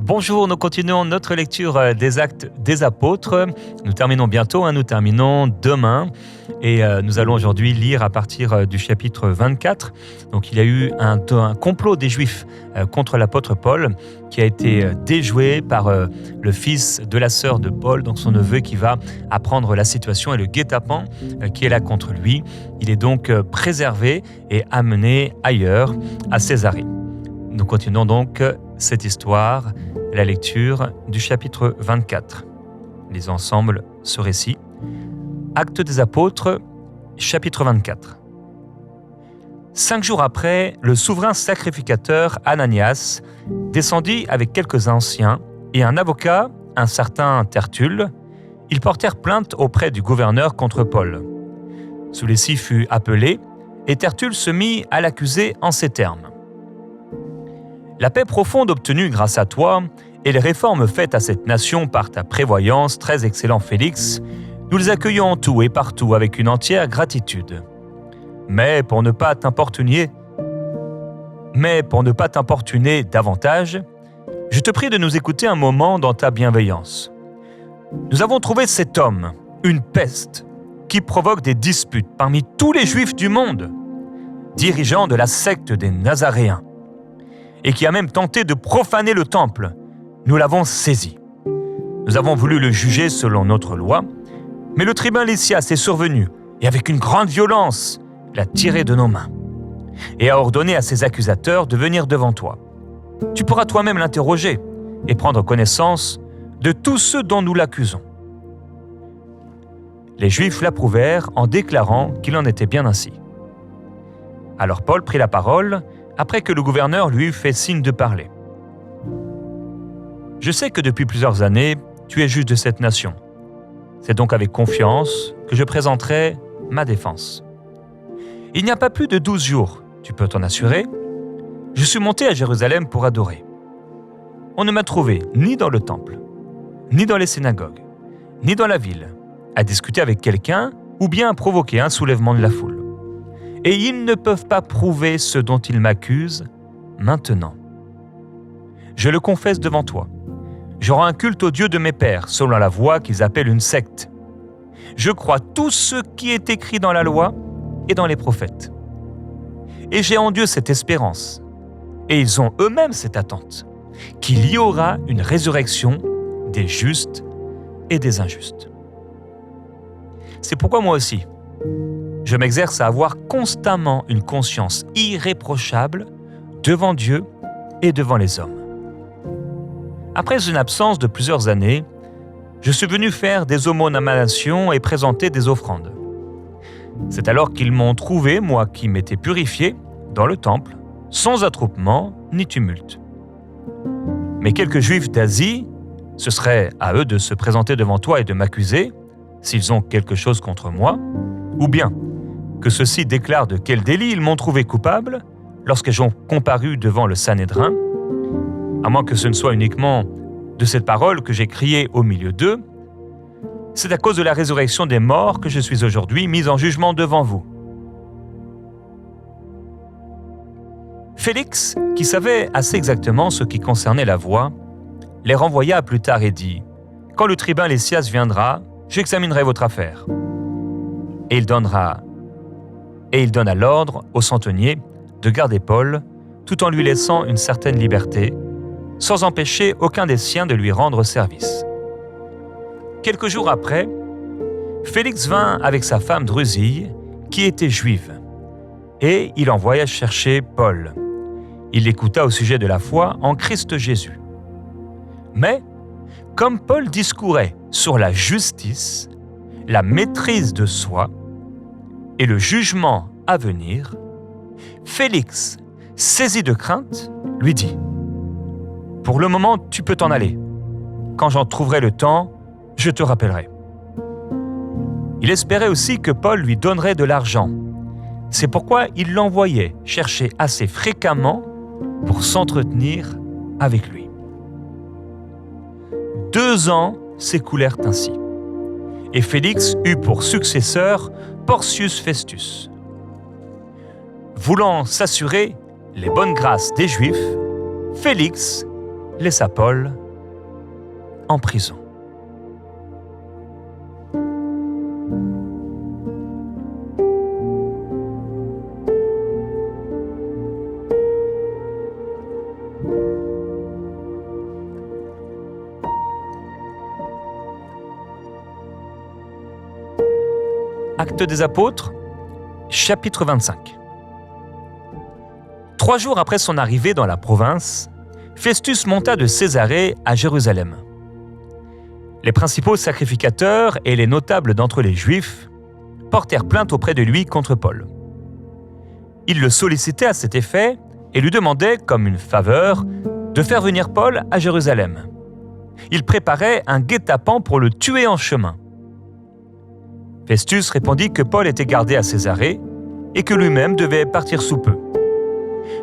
Bonjour, nous continuons notre lecture des Actes des Apôtres. Nous terminons bientôt, nous terminons demain. Et nous allons aujourd'hui lire à partir du chapitre 24. Donc il y a eu un complot des Juifs contre l'apôtre Paul qui a été déjoué par le fils de la sœur de Paul, donc son neveu, qui va apprendre la situation et le guet-apens qui est là contre lui. Il est donc préservé et amené ailleurs, à Césarée. Nous continuons donc cette histoire, la lecture du chapitre 24. Lisons ensemble ce récit. Actes des Apôtres, chapitre 24. 5 jours après, le souverain sacrificateur Ananias descendit avec quelques anciens et un avocat, un certain Tertulle. Ils portèrent plainte auprès du gouverneur contre Paul. Celui-ci fut appelé et Tertulle se mit à l'accuser en ces termes. La paix profonde obtenue grâce à toi et les réformes faites à cette nation par ta prévoyance, très excellent Félix, nous les accueillons en tout et partout avec une entière gratitude. Mais pour ne pas t'importuner davantage, je te prie de nous écouter un moment dans ta bienveillance. Nous avons trouvé cet homme, une peste, qui provoque des disputes parmi tous les Juifs du monde, dirigeant de la secte des Nazaréens, et qui a même tenté de profaner le temple. Nous l'avons saisi. Nous avons voulu le juger selon notre loi, mais le tribun Lysias est survenu et avec une grande violence l'a tiré de nos mains et a ordonné à ses accusateurs de venir devant toi. Tu pourras toi-même l'interroger et prendre connaissance de tous ceux dont nous l'accusons. Les Juifs l'approuvèrent en déclarant qu'il en était bien ainsi. Alors Paul prit la parole après que le gouverneur lui eut fait signe de parler. « Je sais que depuis plusieurs années, tu es juge de cette nation. C'est donc avec confiance que je présenterai ma défense. Il n'y a pas plus de 12 jours, tu peux t'en assurer, je suis monté à Jérusalem pour adorer. On ne m'a trouvé ni dans le temple, ni dans les synagogues, ni dans la ville, à discuter avec quelqu'un ou bien à provoquer un soulèvement de la foule. Et ils ne peuvent pas prouver ce dont ils m'accusent maintenant. Je le confesse devant toi. Je rends un culte au Dieu de mes pères, selon la voie qu'ils appellent une secte. Je crois tout ce qui est écrit dans la loi et dans les prophètes. Et j'ai en Dieu cette espérance, et ils ont eux-mêmes cette attente, qu'il y aura une résurrection des justes et des injustes. C'est pourquoi moi aussi, je m'exerce à avoir constamment une conscience irréprochable devant Dieu et devant les hommes. Après une absence de plusieurs années, je suis venu faire des aumônes à ma nation et présenter des offrandes. C'est alors qu'ils m'ont trouvé, moi qui m'étais purifié, dans le temple, sans attroupement ni tumulte. Mais quelques Juifs d'Asie, ce serait à eux de se présenter devant toi et de m'accuser, s'ils ont quelque chose contre moi, ou bien que ceux-ci déclarent de quel délit ils m'ont trouvé coupable lorsque j'ai comparu devant le Sanhédrin, à moins que ce ne soit uniquement de cette parole que j'ai criée au milieu d'eux, c'est à cause de la résurrection des morts que je suis aujourd'hui mis en jugement devant vous. Félix, qui savait assez exactement ce qui concernait la voie, les renvoya plus tard et dit « Quand le tribun Lysias viendra, j'examinerai votre affaire. » Et il donna l'ordre au centenier de garder Paul, tout en lui laissant une certaine liberté, sans empêcher aucun des siens de lui rendre service. Quelques jours après, Félix vint avec sa femme Drusille, qui était juive, et il envoya chercher Paul. Il l'écouta au sujet de la foi en Christ Jésus. Mais, comme Paul discourait sur la justice, la maîtrise de soi et le jugement à venir, Félix, saisi de crainte, lui dit « Pour le moment, tu peux t'en aller. Quand j'en trouverai le temps, je te rappellerai. » Il espérait aussi que Paul lui donnerait de l'argent. C'est pourquoi il l'envoyait chercher assez fréquemment pour s'entretenir avec lui. 2 ans s'écoulèrent ainsi, et Félix eut pour successeur Porcius Festus. Voulant s'assurer les bonnes grâces des Juifs, Félix laissa Paul en prison. Actes des Apôtres, chapitre 25. 3 jours après son arrivée dans la province, Festus monta de Césarée à Jérusalem. Les principaux sacrificateurs et les notables d'entre les Juifs portèrent plainte auprès de lui contre Paul. Ils le sollicitaient à cet effet et lui demandaient, comme une faveur, de faire venir Paul à Jérusalem. Ils préparaient un guet-apens pour le tuer en chemin. Festus répondit que Paul était gardé à Césarée et que lui-même devait partir sous peu.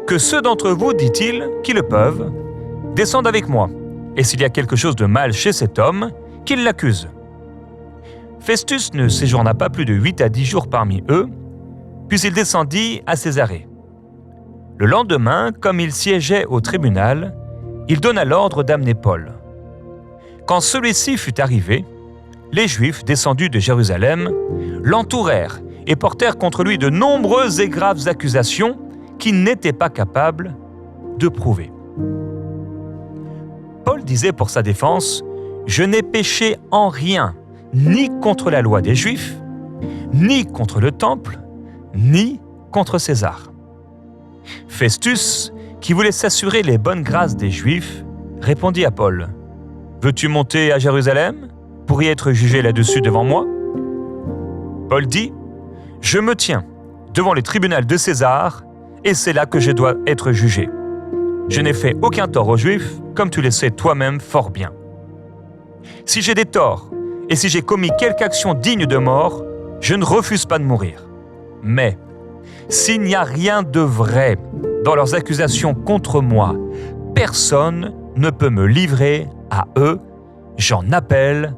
Que ceux d'entre vous, dit-il, qui le peuvent, descendent avec moi, et s'il y a quelque chose de mal chez cet homme, qu'ils l'accusent. Festus ne séjourna pas plus de 8 à 10 jours parmi eux, puis il descendit à Césarée. Le lendemain, comme il siégeait au tribunal, il donna l'ordre d'amener Paul. Quand celui-ci fut arrivé, les Juifs descendus de Jérusalem l'entourèrent et portèrent contre lui de nombreuses et graves accusations qu'ils n'étaient pas capables de prouver. Paul disait pour sa défense « Je n'ai péché en rien, ni contre la loi des Juifs, ni contre le temple, ni contre César. » Festus, qui voulait s'assurer les bonnes grâces des Juifs, répondit à Paul « Veux-tu monter à Jérusalem pour y être jugé là-dessus devant moi ?» Paul dit « Je me tiens devant les tribunaux de César, et c'est là que je dois être jugé. Je n'ai fait aucun tort aux Juifs, comme tu le sais toi-même fort bien. Si j'ai des torts, et si j'ai commis quelque action digne de mort, je ne refuse pas de mourir. Mais s'il n'y a rien de vrai dans leurs accusations contre moi, personne ne peut me livrer à eux, j'en appelle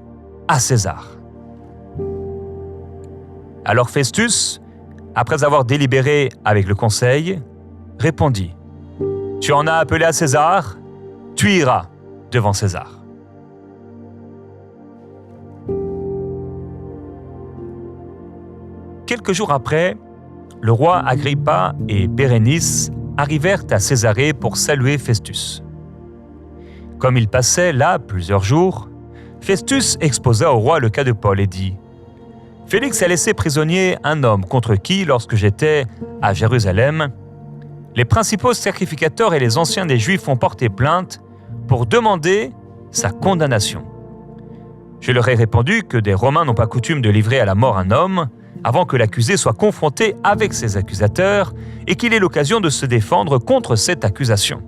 à César. » Alors Festus, après avoir délibéré avec le conseil, répondit « Tu en as appelé à César, tu iras devant César. » Quelques jours après, le roi Agrippa et Bérénice arrivèrent à Césarée pour saluer Festus. Comme ils passaient là plusieurs jours, Festus exposa au roi le cas de Paul et dit « Félix a laissé prisonnier un homme contre qui, lorsque j'étais à Jérusalem, les principaux sacrificateurs et les anciens des Juifs ont porté plainte pour demander sa condamnation. Je leur ai répondu que des Romains n'ont pas coutume de livrer à la mort un homme avant que l'accusé soit confronté avec ses accusateurs et qu'il ait l'occasion de se défendre contre cette accusation.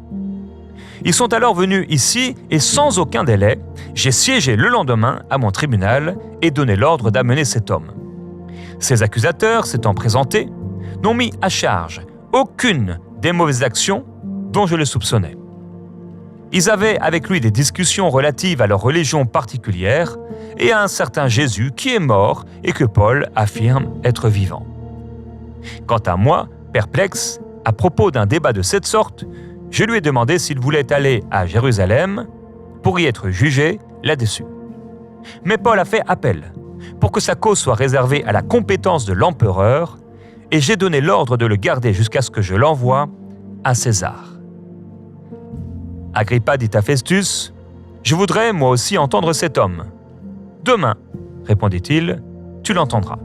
Ils sont alors venus ici et sans aucun délai, j'ai siégé le lendemain à mon tribunal et donné l'ordre d'amener cet homme. Ces accusateurs, s'étant présentés, n'ont mis à charge aucune des mauvaises actions dont je le soupçonnais. Ils avaient avec lui des discussions relatives à leur religion particulière et à un certain Jésus qui est mort et que Paul affirme être vivant. Quant à moi, perplexe, à propos d'un débat de cette sorte, je lui ai demandé s'il voulait aller à Jérusalem pour y être jugé là-dessus. Mais Paul a fait appel pour que sa cause soit réservée à la compétence de l'empereur et j'ai donné l'ordre de le garder jusqu'à ce que je l'envoie à César. Agrippa dit à Festus « Je voudrais moi aussi entendre cet homme. »« Demain, répondit-il, tu l'entendras. »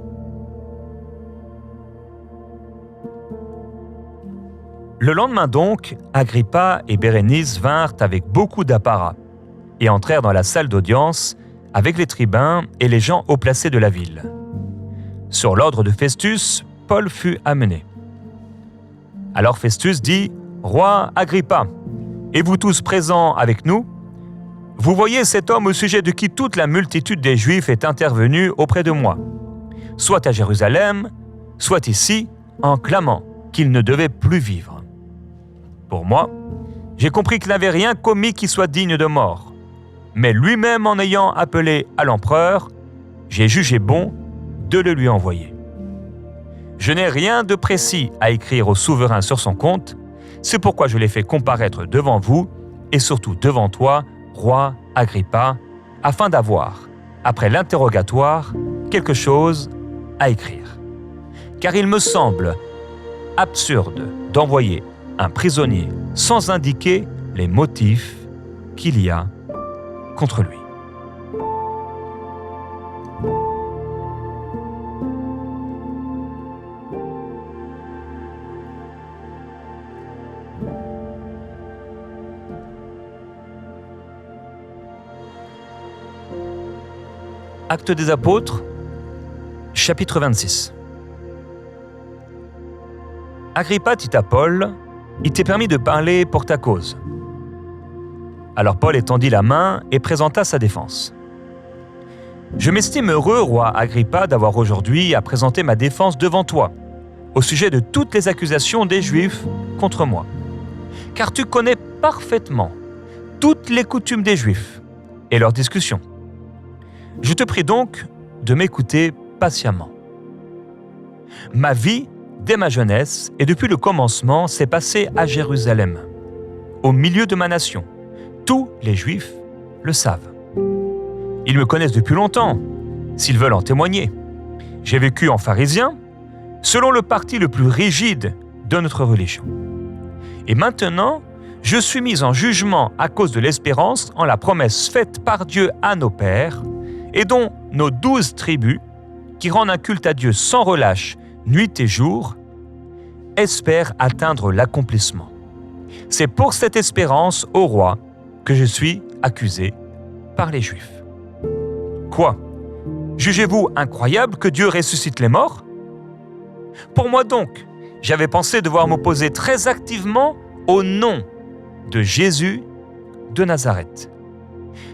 Le lendemain donc, Agrippa et Bérénice vinrent avec beaucoup d'apparat et entrèrent dans la salle d'audience avec les tribuns et les gens haut placés de la ville. Sur l'ordre de Festus, Paul fut amené. Alors Festus dit « Roi Agrippa, et vous tous présents avec nous, vous voyez cet homme au sujet de qui toute la multitude des Juifs est intervenue auprès de moi, soit à Jérusalem, soit ici, en clamant qu'il ne devait plus vivre. Pour moi, j'ai compris qu'il n'avait rien commis qui soit digne de mort, mais lui-même en ayant appelé à l'empereur, j'ai jugé bon de le lui envoyer. Je n'ai rien de précis à écrire au souverain sur son compte, c'est pourquoi je l'ai fait comparaître devant vous et surtout devant toi, roi Agrippa, afin d'avoir, après l'interrogatoire, quelque chose à écrire. Car il me semble absurde d'envoyer un prisonnier sans indiquer les motifs qu'il y a contre lui. Actes des Apôtres, chapitre 26. Agrippa dit à Paul, « Il t'est permis de parler pour ta cause. » Alors Paul étendit la main et présenta sa défense. « Je m'estime heureux, roi Agrippa, d'avoir aujourd'hui à présenter ma défense devant toi, au sujet de toutes les accusations des Juifs contre moi. Car tu connais parfaitement toutes les coutumes des Juifs et leurs discussions. Je te prie donc de m'écouter patiemment. Ma vie, dès ma jeunesse et depuis le commencement, s'est passée à Jérusalem, au milieu de ma nation. Tous les Juifs le savent. Ils me connaissent depuis longtemps, s'ils veulent en témoigner. J'ai vécu en pharisien, selon le parti le plus rigide de notre religion. Et maintenant, je suis mis en jugement à cause de l'espérance en la promesse faite par Dieu à nos pères, et dont nos 12 tribus, qui rendent un culte à Dieu sans relâche, nuit et jour, espèrent atteindre l'accomplissement. C'est pour cette espérance, ô roi, que je suis accusé par les Juifs. Quoi ? Jugez-vous incroyable que Dieu ressuscite les morts ? Pour moi donc, j'avais pensé devoir m'opposer très activement au nom de Jésus de Nazareth.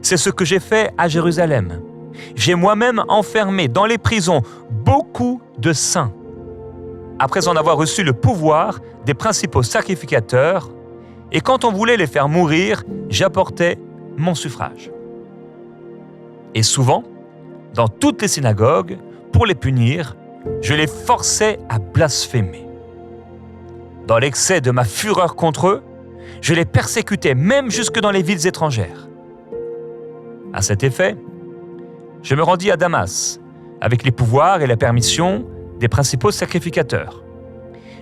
C'est ce que j'ai fait à Jérusalem. J'ai moi-même enfermé dans les prisons beaucoup de saints, après en avoir reçu le pouvoir des principaux sacrificateurs, et quand on voulait les faire mourir, j'apportais mon suffrage. Et souvent, dans toutes les synagogues, pour les punir, je les forçais à blasphémer. Dans l'excès de ma fureur contre eux, je les persécutais même jusque dans les villes étrangères. À cet effet, je me rendis à Damas, avec les pouvoirs et la permission des principaux sacrificateurs.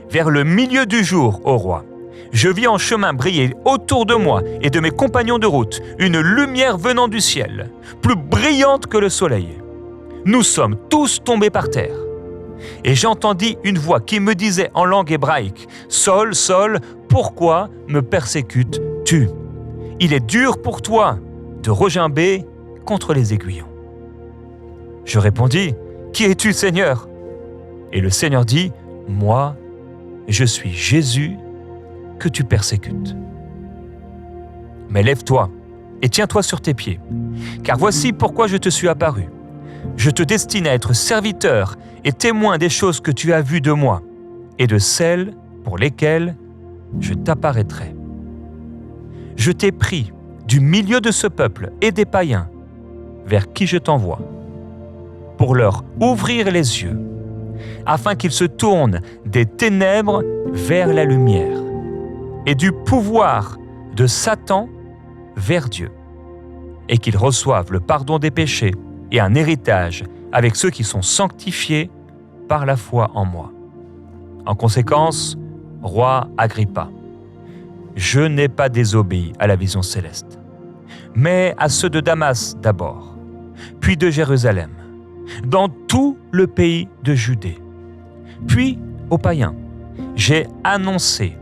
Vers le milieu du jour, ô roi, je vis en chemin briller autour de moi et de mes compagnons de route une lumière venant du ciel, plus brillante que le soleil. Nous sommes tous tombés par terre. Et j'entendis une voix qui me disait en langue hébraïque, « Saul, Saul, pourquoi me persécutes-tu ? Il est dur pour toi de regimber contre les aiguillons. » Je répondis, « Qui es-tu, Seigneur ?» Et le Seigneur dit, « Moi, je suis Jésus que tu persécutes. Mais lève-toi et tiens-toi sur tes pieds, car voici pourquoi je te suis apparu. Je te destine à être serviteur et témoin des choses que tu as vues de moi et de celles pour lesquelles je t'apparaîtrai. Je t'ai pris du milieu de ce peuple et des païens vers qui je t'envoie, pour leur ouvrir les yeux, afin qu'ils se tournent des ténèbres vers la lumière et du pouvoir de Satan vers Dieu, et qu'ils reçoivent le pardon des péchés et un héritage avec ceux qui sont sanctifiés par la foi en moi. En conséquence, roi Agrippa, je n'ai pas désobéi à la vision céleste, mais à ceux de Damas d'abord, puis de Jérusalem, dans tout le pays de Judée, puis aux païens. J'ai annoncé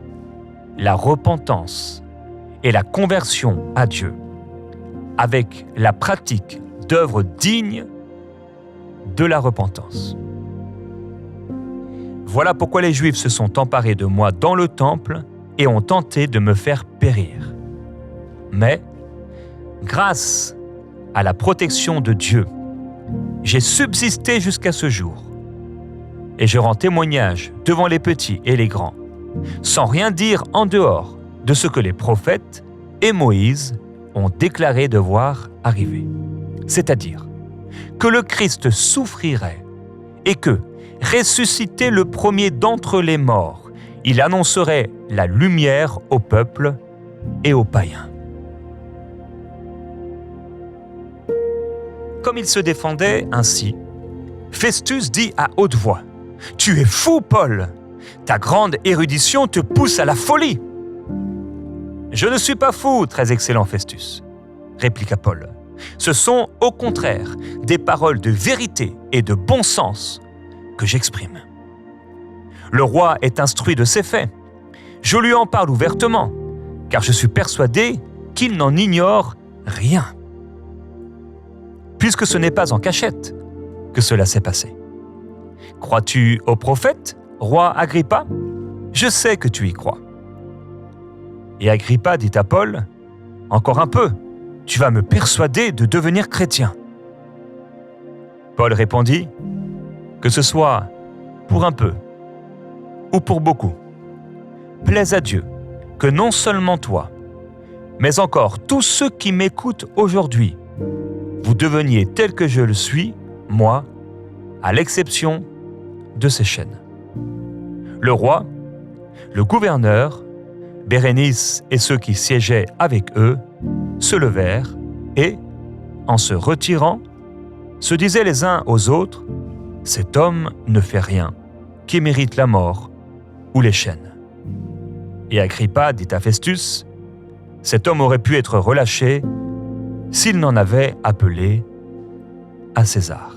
la repentance et la conversion à Dieu, avec la pratique d'œuvres dignes de la repentance. Voilà pourquoi les Juifs se sont emparés de moi dans le temple et ont tenté de me faire périr. Mais, grâce à la protection de Dieu, j'ai subsisté jusqu'à ce jour. Et je rends témoignage devant les petits et les grands, sans rien dire en dehors de ce que les prophètes et Moïse ont déclaré devoir arriver. C'est-à-dire que le Christ souffrirait et que, ressuscité le premier d'entre les morts, il annoncerait la lumière au peuple et aux païens. comme il se défendait ainsi, Festus dit à haute voix : « Tu es fou, Paul ! Ta grande érudition te pousse à la folie !»« Je ne suis pas fou, très excellent Festus, » répliqua Paul. « Ce sont, au contraire, des paroles de vérité et de bon sens que j'exprime. Le roi est instruit de ces faits. Je lui en parle ouvertement, car je suis persuadé qu'il n'en ignore rien. Puisque ce n'est pas en cachette que cela s'est passé. Crois-tu au prophète, roi Agrippa ? Je sais que tu y crois. » Et Agrippa dit à Paul : « Encore un peu, tu vas me persuader de devenir chrétien. » Paul répondit : « Que ce soit pour un peu ou pour beaucoup, plaise à Dieu que non seulement toi, mais encore tous ceux qui m'écoutent aujourd'hui, vous deveniez tel que je le suis, moi, à l'exception de ces chaînes. » Le roi, le gouverneur, Bérénice et ceux qui siégeaient avec eux se levèrent et, en se retirant, se disaient les uns aux autres : « Cet homme ne fait rien qui mérite la mort ou les chaînes. » Et Agrippa dit à Festus : « Cet homme aurait pu être relâché s'il n'en avait appelé à César. »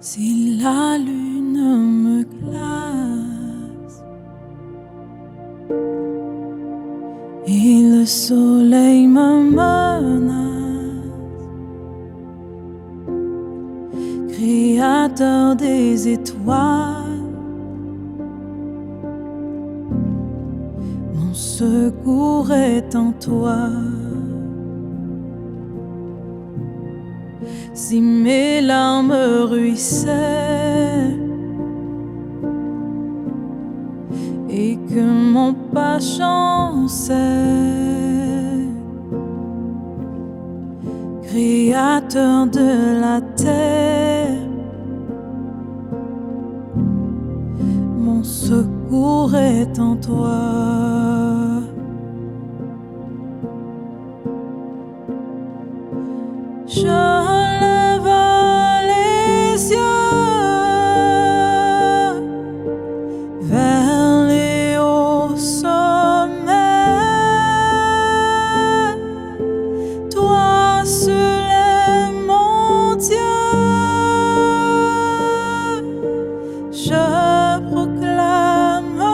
Si la lune me glace et le soleil me menace, Créateur des étoiles, mon secours est en toi. Si mes larmes ruissellent et que mon pas chancelle, Créateur de la terre, mon secours est en toi. Je lève les yeux vers les hauts sommets. Toi seul es mon Dieu. Je proclamerai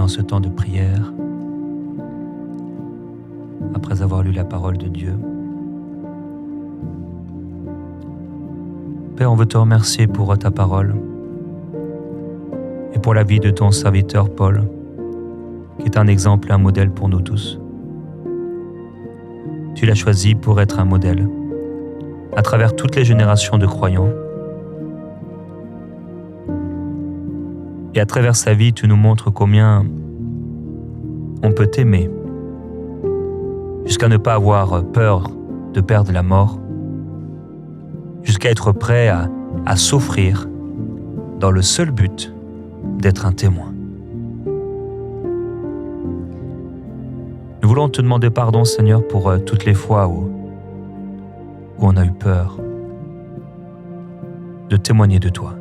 dans ce temps de prière, après avoir lu la parole de Dieu. Père, on veut te remercier pour ta parole et pour la vie de ton serviteur Paul, qui est un exemple et un modèle pour nous tous. Tu l'as choisi pour être un modèle à travers toutes les générations de croyants. Et à travers sa vie, tu nous montres combien on peut t'aimer, jusqu'à ne pas avoir peur de perdre la mort, jusqu'à être prêt à s'offrir dans le seul but d'être un témoin. Nous voulons te demander pardon, Seigneur, pour toutes les fois où on a eu peur de témoigner de toi.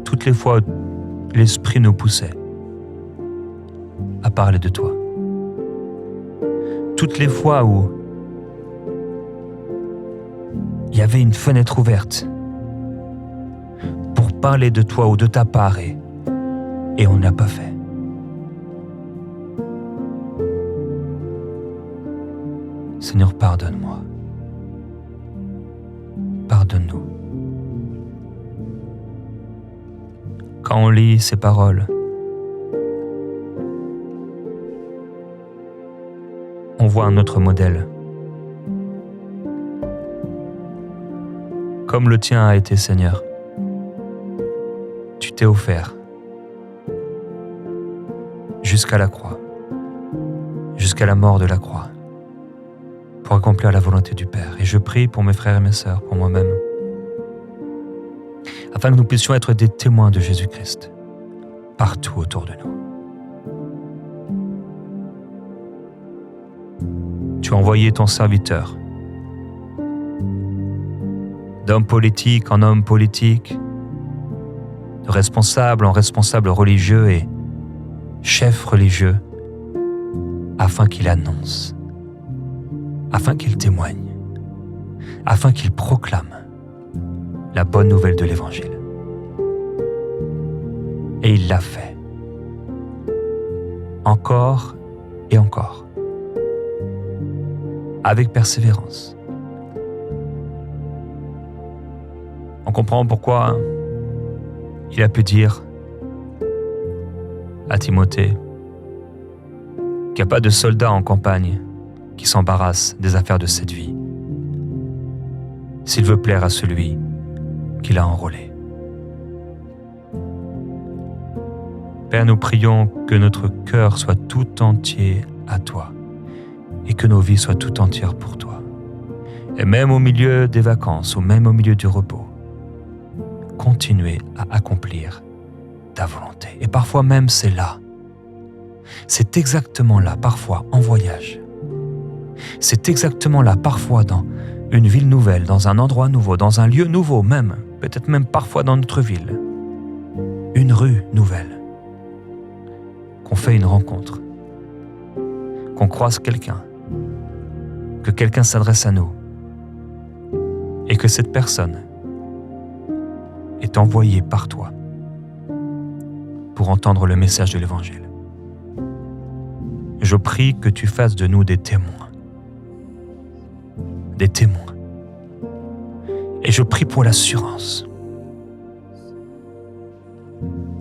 Toutes les fois où l'Esprit nous poussait à parler de toi. Toutes les fois où il y avait une fenêtre ouverte pour parler de toi ou de ta part et on ne l'a pas fait. Seigneur, pardonne-moi. Pardonne-nous. Quand on lit ces paroles, on voit un autre modèle. Comme le tien a été, Seigneur, tu t'es offert jusqu'à la croix, jusqu'à la mort de la croix, pour accomplir la volonté du Père. Et je prie pour mes frères et mes sœurs, pour moi-même, afin que nous puissions être des témoins de Jésus-Christ partout autour de nous. Tu as envoyé ton serviteur, d'homme politique en homme politique, de responsable en responsable religieux et chef religieux, afin qu'il annonce, afin qu'il témoigne, afin qu'il proclame la bonne nouvelle de l'Évangile. Et il l'a fait. Encore et encore. Avec persévérance. On comprend pourquoi il a pu dire à Timothée qu'il n'y a pas de soldat en campagne qui s'embarrasse des affaires de cette vie, s'il veut plaire à celui qu'il a enrôlé. Père, nous prions que notre cœur soit tout entier à toi et que nos vies soient tout entières pour toi. Et même au milieu des vacances ou même au milieu du repos, continuer à accomplir ta volonté. Et parfois même c'est là. C'est exactement là, parfois en voyage. C'est exactement là, parfois dans une ville nouvelle, dans un endroit nouveau, dans un lieu nouveau même, peut-être même parfois dans notre ville. Une rue nouvelle. Qu'on fait une rencontre. Qu'on croise quelqu'un. Que quelqu'un s'adresse à nous. Et que cette personne est envoyée par toi pour entendre le message de l'Évangile. Je prie que tu fasses de nous des témoins. Des témoins. Et je prie pour l'assurance.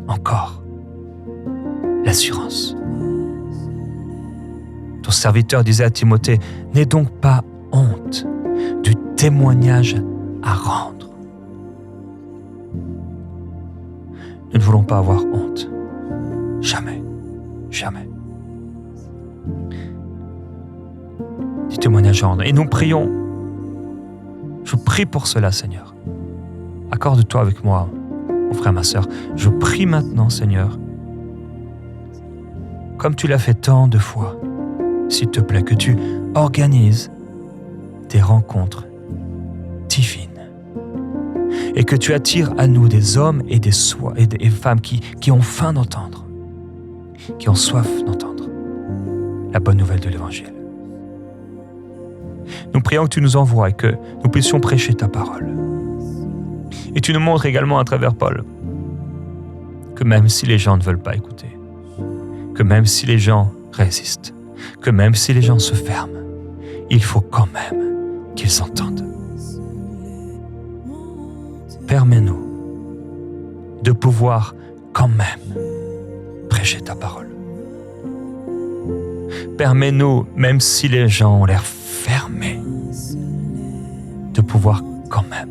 Encore. L'assurance. Ton serviteur disait à Timothée, n'aie donc pas honte du témoignage à rendre. Nous ne voulons pas avoir honte. Jamais. Jamais. Du témoignage à rendre. Et nous prions. Je prie pour cela, Seigneur. Accorde-toi avec moi, mon frère, ma sœur. Je prie maintenant, Seigneur, comme tu l'as fait tant de fois, s'il te plaît, que tu organises des rencontres divines et que tu attires à nous des hommes et des femmes qui ont faim d'entendre, qui ont soif d'entendre la bonne nouvelle de l'Évangile. Nous prions que tu nous envoies et que nous puissions prêcher ta parole. Et tu nous montres également à travers Paul que même si les gens ne veulent pas écouter, que même si les gens résistent, que même si les gens se ferment, il faut quand même qu'ils entendent. Permets-nous de pouvoir quand même prêcher ta parole. Permets-nous, même si les gens ont l'air fermés, de pouvoir quand même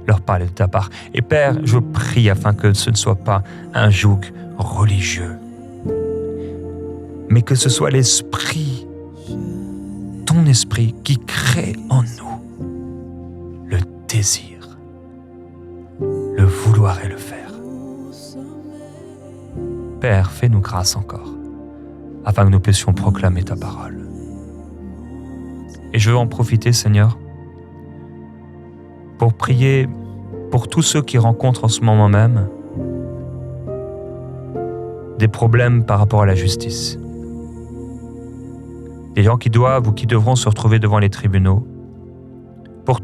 leur parler de ta part. Et Père, je prie afin que ce ne soit pas un joug religieux, mais que ce soit l'Esprit, ton Esprit, qui crée en nous le désir, le vouloir et le faire. Père, fais-nous grâce encore, afin que nous puissions proclamer ta parole. Et je veux en profiter, Seigneur, pour prier pour tous ceux qui rencontrent en ce moment même des problèmes par rapport à la justice. Des gens qui doivent ou qui devront se retrouver devant les tribunaux pour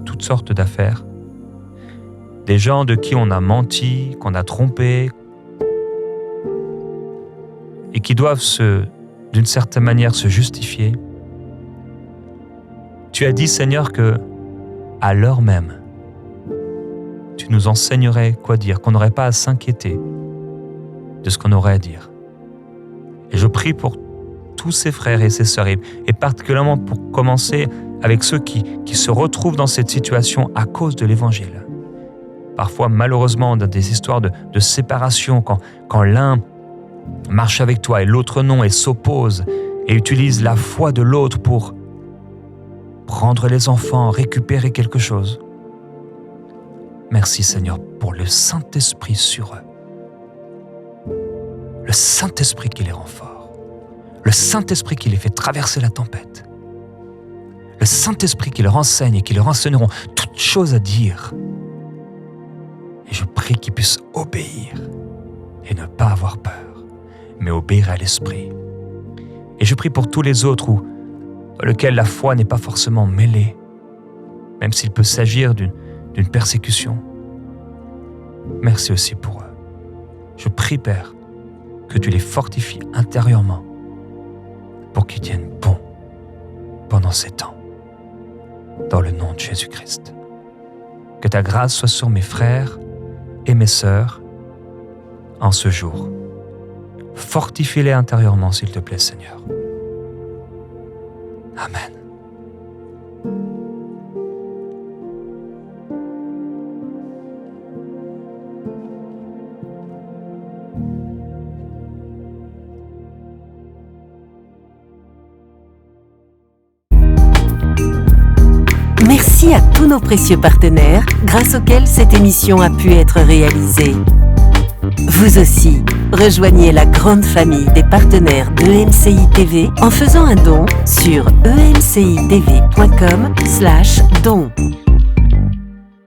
toutes sortes d'affaires. Des gens de qui on a menti, qu'on a trompé et qui doivent d'une certaine manière se justifier. Tu as dit, Seigneur, que à l'heure même, tu nous enseignerais quoi dire, qu'on n'aurait pas à s'inquiéter de ce qu'on aurait à dire. Et je prie pour tous ces frères et ces sœurs, et particulièrement pour commencer avec ceux qui se retrouvent dans cette situation à cause de l'Évangile. Parfois, malheureusement, dans des histoires de séparation, quand l'un marche avec toi et l'autre non, et s'oppose, et utilise la foi de l'autre pour prendre les enfants, récupérer quelque chose. Merci Seigneur pour le Saint-Esprit sur eux. Le Saint-Esprit qui les rend forts. Le Saint-Esprit qui les fait traverser la tempête. Le Saint-Esprit qui leur enseigne et qui leur enseigneront toutes choses à dire. Et je prie qu'ils puissent obéir et ne pas avoir peur, mais obéir à l'Esprit. Et je prie pour tous les autres dans lesquels la foi n'est pas forcément mêlée, même s'il peut s'agir d'une persécution. Merci aussi pour eux. Je prie, Père, que tu les fortifies intérieurement pour qu'ils tiennent bon pendant ces temps, dans le nom de Jésus-Christ. Que ta grâce soit sur mes frères et mes sœurs en ce jour. Fortifie-les intérieurement, s'il te plaît, Seigneur. Amen. Merci à tous nos précieux partenaires grâce auxquels cette émission a pu être réalisée. Vous aussi, rejoignez la grande famille des partenaires d'EMCI TV en faisant un don sur emcitv.com/don.